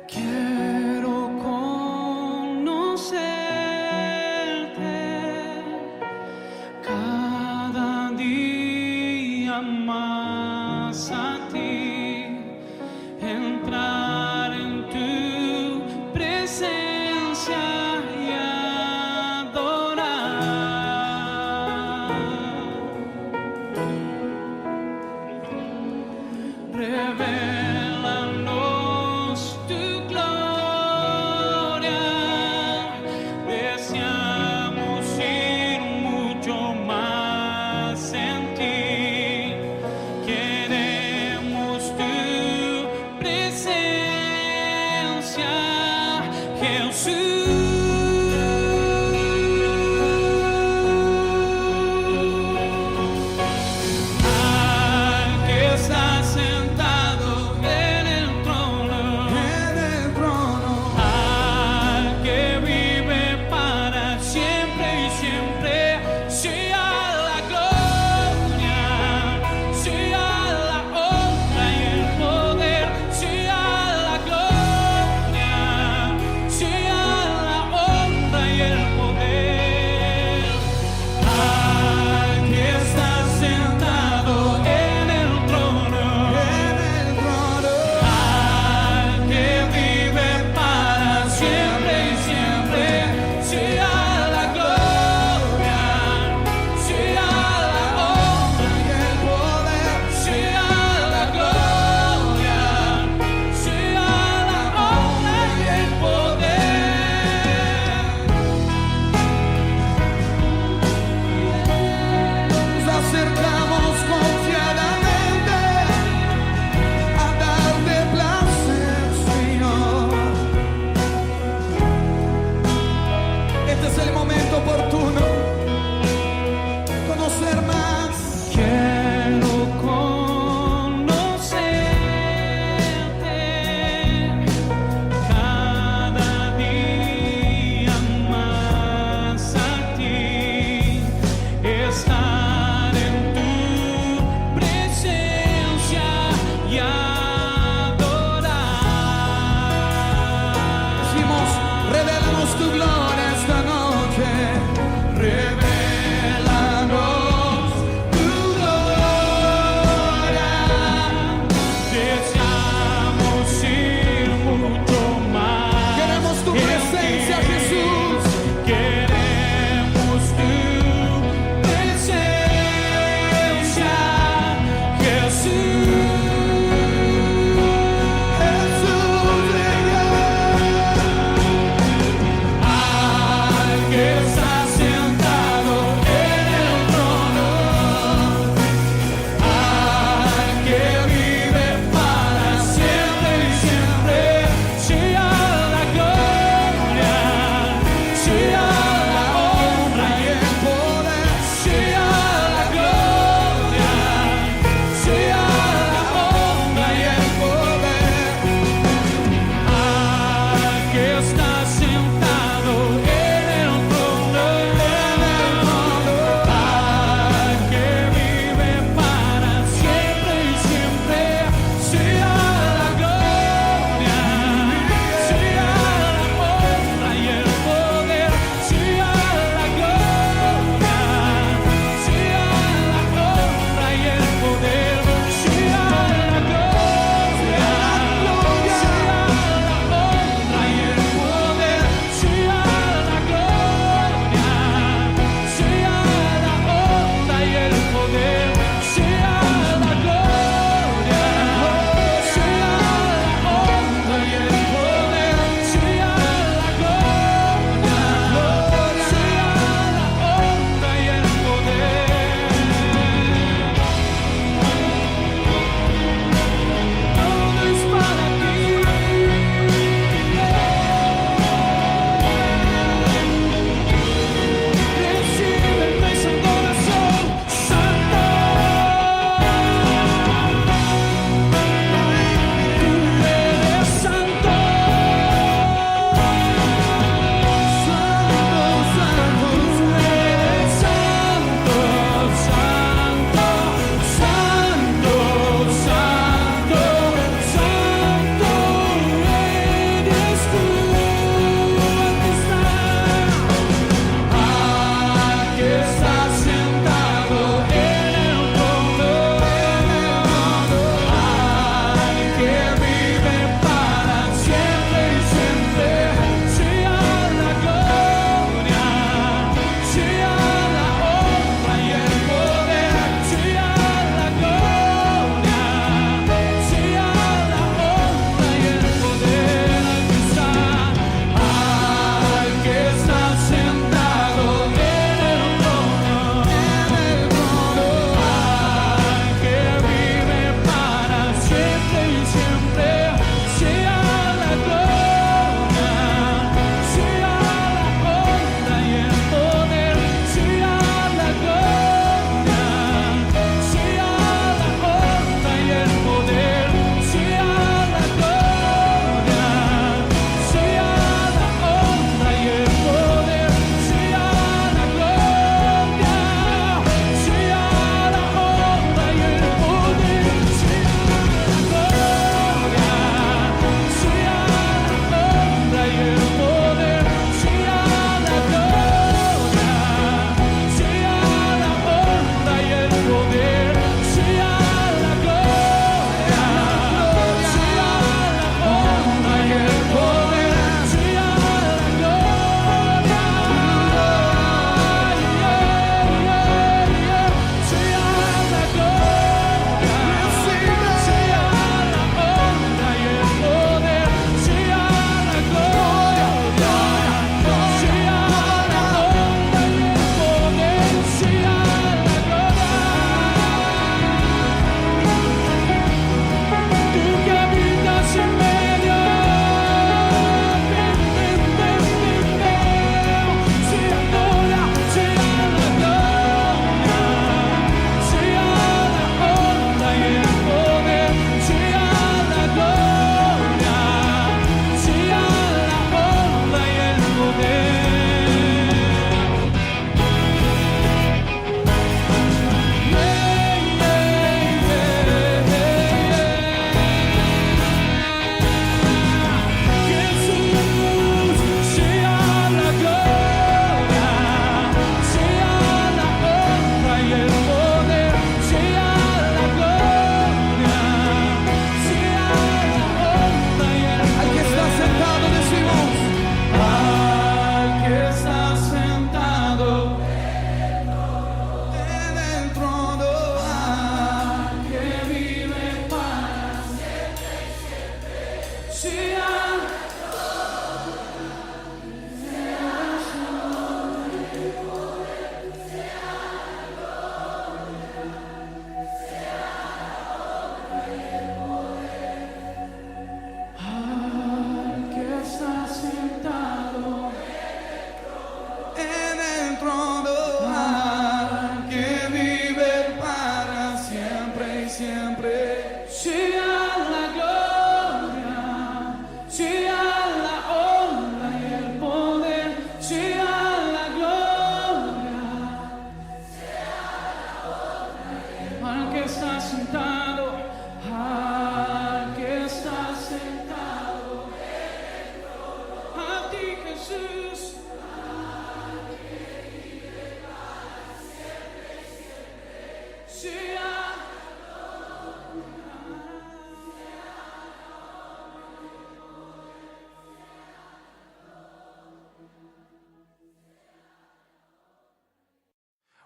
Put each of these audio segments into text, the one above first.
Quiero conocerte cada día más a ti, entrar en tu presencia y adorar. Revélanos tu gloria, deseamos ir mucho más en ti, queremos tu presencia, Jesús.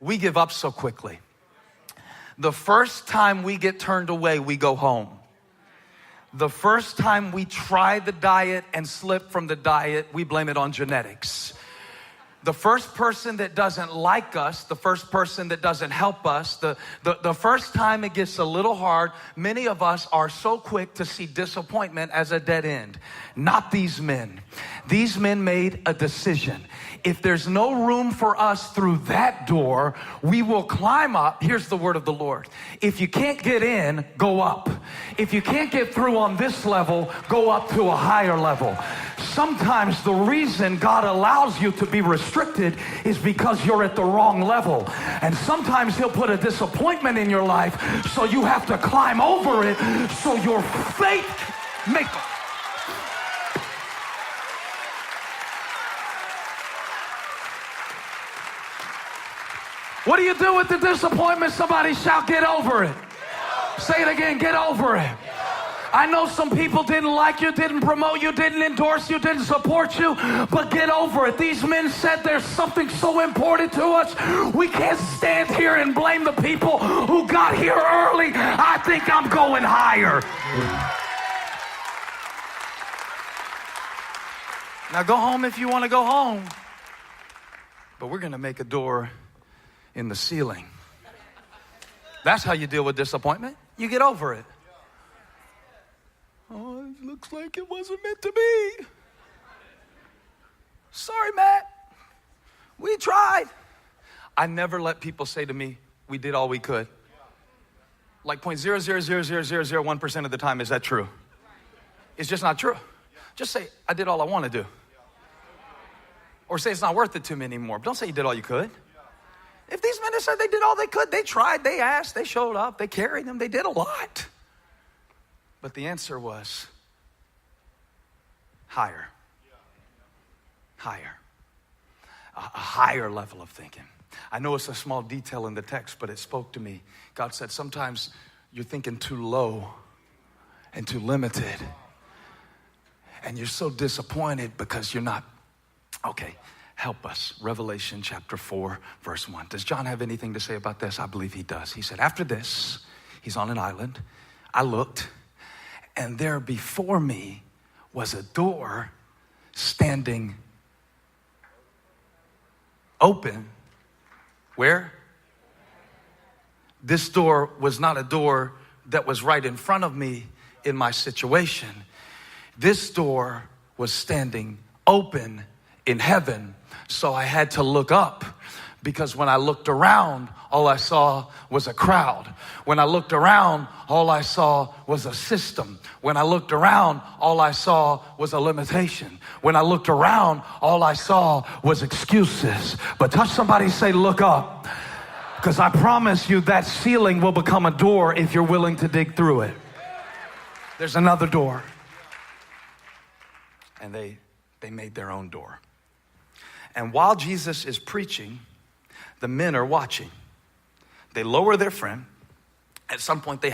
We give up so quickly. The first time we get turned away, we go home. The first time we try the diet and slip from the diet, we blame it on genetics. The first person that doesn't like us, the first person that doesn't help us, the first time it gets a little hard, many of us are so quick to see disappointment as a dead end. Not these men. These men made a decision. If there's no room for us through that door, we will climb up. Here's the word of the Lord. If you can't get in, go up. If you can't get through on this level, go up to a higher level. Sometimes the reason God allows you to be restricted is because you're at the wrong level. And sometimes He'll put a disappointment in your life so you have to climb over it so your faith make. What do you do with the disappointment? Somebody shout, get over it. Say it again, get over it. I know some people didn't like you, didn't promote you, didn't endorse you, didn't support you, but get over it. These men said there's something so important to us. We can't stand here and blame the people who got here early. I think I'm going higher. Now go home if you want to go home, but we're going to make a door in the ceiling. That's how you deal with disappointment. You get over it. Oh, it looks like it wasn't meant to be. Sorry, Matt. We tried. I never let people say to me, we did all we could. Like 0.0000001% of the time, is that true? It's just not true. Just say, I did all I want to do. Or say it's not worth it to me anymore. But don't say you did all you could. If these men have said they did all they could, they tried, they asked, they showed up, they carried them, they did a lot. But the answer was higher. Higher. A higher level of thinking. I know it's a small detail in the text, but it spoke to me. God said, sometimes you're thinking too low and too limited. And you're so disappointed because you're not, okay. Help us. Revelation chapter 4, verse 1. Does John have anything to say about this? I believe he does. He said, after this, he's on an island. I looked, and there before me was a door standing open. Where? This door was not a door that was right in front of me in my situation. This door was standing open in heaven. So I had to look up, because when I looked around, all I saw was a crowd. When I looked around, all I saw was a system. When I looked around, all I saw was a limitation. When I looked around, all I saw was excuses. But touch somebody, say, look up. Because I promise you that ceiling will become a door if you're willing to dig through it. There's another door. And they made their own door. And while Jesus is preaching, the men are watching. They lower their friend. At some point, they